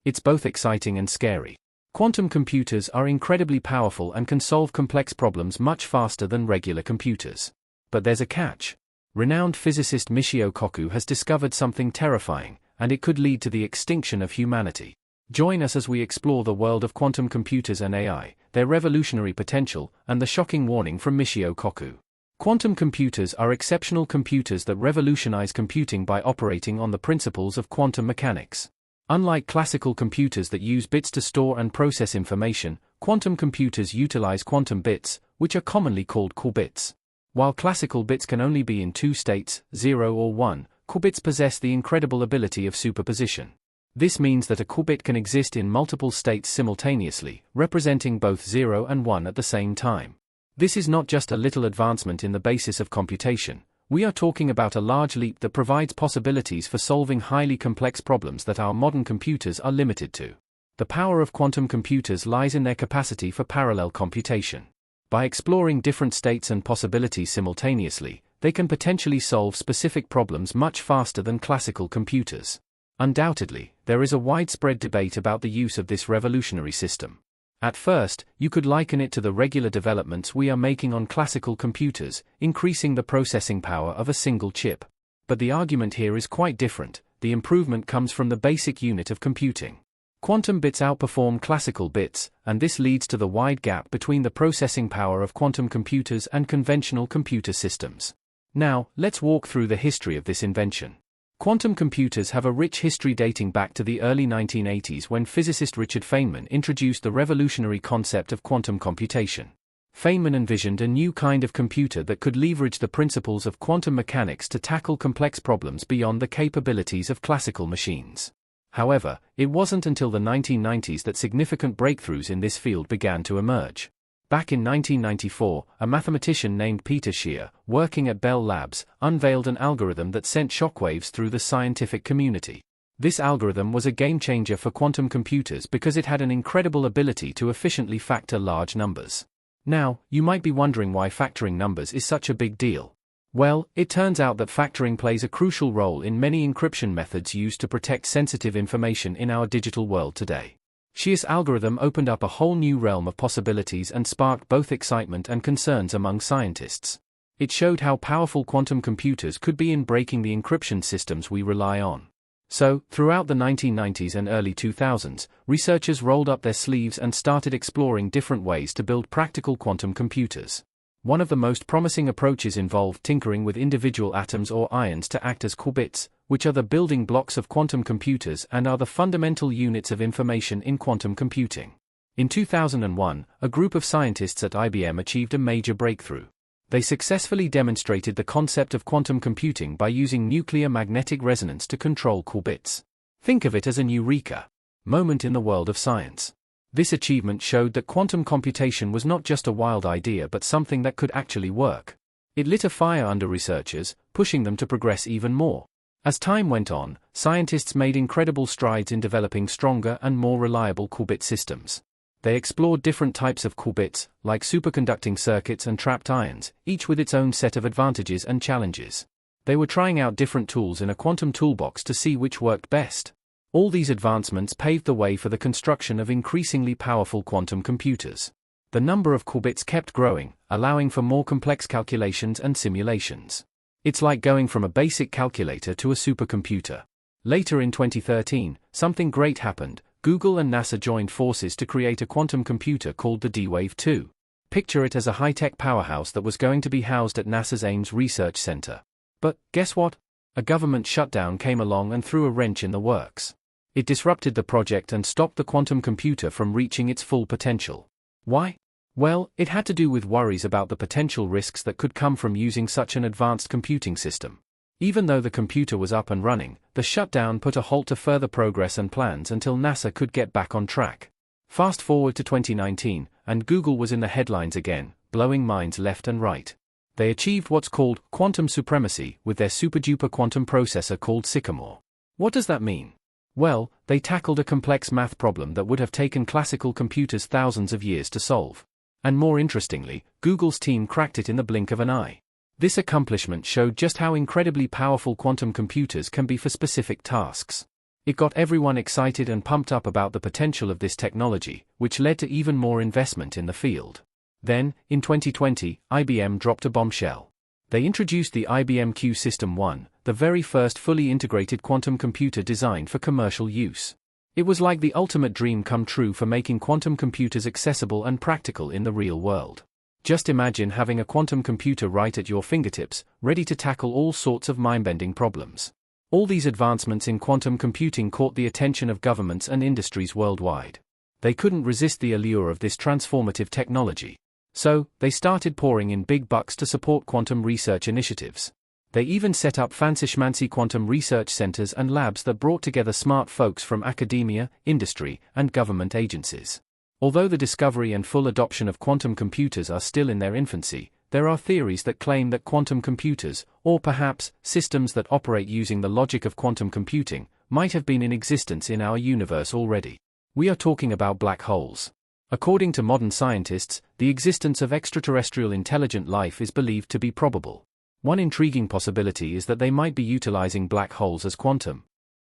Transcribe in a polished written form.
It's both exciting and scary. Quantum computers are incredibly powerful and can solve complex problems much faster than regular computers. But there's a catch. Renowned physicist Michio Kaku has discovered something terrifying, and it could lead to the extinction of humanity. Join us as we explore the world of quantum computers and AI, their revolutionary potential, and the shocking warning from Michio Kaku. Quantum computers are exceptional computers that revolutionize computing by operating on the principles of quantum mechanics. Unlike classical computers that use bits to store and process information, quantum computers utilize quantum bits, which are commonly called qubits. While classical bits can only be in two states, 0 or 1, qubits possess the incredible ability of superposition. This means that a qubit can exist in multiple states simultaneously, representing both 0 and 1 at the same time. This is not just a little advancement in the basis of computation. We are talking about a large leap that provides possibilities for solving highly complex problems that our modern computers are limited to. The power of quantum computers lies in their capacity for parallel computation. By exploring different states and possibilities simultaneously, they can potentially solve specific problems much faster than classical computers. Undoubtedly, there is a widespread debate about the use of this revolutionary system. At first, you could liken it to the regular developments we are making on classical computers, increasing the processing power of a single chip. But the argument here is quite different. The improvement comes from the basic unit of computing. Quantum bits outperform classical bits, and this leads to the wide gap between the processing power of quantum computers and conventional computer systems. Now, let's walk through the history of this invention. Quantum computers have a rich history dating back to the early 1980s when physicist Richard Feynman introduced the revolutionary concept of quantum computation. Feynman envisioned a new kind of computer that could leverage the principles of quantum mechanics to tackle complex problems beyond the capabilities of classical machines. However, it wasn't until the 1990s that significant breakthroughs in this field began to emerge. Back in 1994, a mathematician named Peter Shea, working at Bell Labs, unveiled an algorithm that sent shockwaves through the scientific community. This algorithm was a game-changer for quantum computers because it had an incredible ability to efficiently factor large numbers. Now, you might be wondering why factoring numbers is such a big deal. Well, it turns out that factoring plays a crucial role in many encryption methods used to protect sensitive information in our digital world today. Shea's algorithm opened up a whole new realm of possibilities and sparked both excitement and concerns among scientists. It showed how powerful quantum computers could be in breaking the encryption systems we rely on. So, throughout the 1990s and early 2000s, researchers rolled up their sleeves and started exploring different ways to build practical quantum computers. One of the most promising approaches involved tinkering with individual atoms or ions to act as qubits, which are the building blocks of quantum computers and are the fundamental units of information in quantum computing. In 2001, a group of scientists at IBM achieved a major breakthrough. They successfully demonstrated the concept of quantum computing by using nuclear magnetic resonance to control qubits. Think of it as an eureka moment in the world of science. This achievement showed that quantum computation was not just a wild idea but something that could actually work. It lit a fire under researchers, pushing them to progress even more. As time went on, scientists made incredible strides in developing stronger and more reliable qubit systems. They explored different types of qubits, like superconducting circuits and trapped ions, each with its own set of advantages and challenges. They were trying out different tools in a quantum toolbox to see which worked best. All these advancements paved the way for the construction of increasingly powerful quantum computers. The number of qubits kept growing, allowing for more complex calculations and simulations. It's like going from a basic calculator to a supercomputer. Later in 2013, something great happened. Google and NASA joined forces to create a quantum computer called the D-Wave 2. Picture it as a high-tech powerhouse that was going to be housed at NASA's Ames Research Center. But, guess what? A government shutdown came along and threw a wrench in the works. It disrupted the project and stopped the quantum computer from reaching its full potential. Why? Well, it had to do with worries about the potential risks that could come from using such an advanced computing system. Even though the computer was up and running, the shutdown put a halt to further progress and plans until NASA could get back on track. Fast forward to 2019, and Google was in the headlines again, blowing minds left and right. They achieved what's called quantum supremacy with their super-duper quantum processor called Sycamore. What does that mean? Well, they tackled a complex math problem that would have taken classical computers thousands of years to solve. And more interestingly, Google's team cracked it in the blink of an eye. This accomplishment showed just how incredibly powerful quantum computers can be for specific tasks. It got everyone excited and pumped up about the potential of this technology, which led to even more investment in the field. Then, in 2020, IBM dropped a bombshell. They introduced the IBM Q System 1, the very first fully integrated quantum computer designed for commercial use. It was like the ultimate dream come true for making quantum computers accessible and practical in the real world. Just imagine having a quantum computer right at your fingertips, ready to tackle all sorts of mind-bending problems. All these advancements in quantum computing caught the attention of governments and industries worldwide. They couldn't resist the allure of this transformative technology. So, they started pouring in big bucks to support quantum research initiatives. They even set up fancy-schmancy quantum research centers and labs that brought together smart folks from academia, industry, and government agencies. Although the discovery and full adoption of quantum computers are still in their infancy, there are theories that claim that quantum computers, or perhaps systems that operate using the logic of quantum computing, might have been in existence in our universe already. We are talking about black holes. According to modern scientists, the existence of extraterrestrial intelligent life is believed to be probable. One intriguing possibility is that they might be utilizing black holes as quantum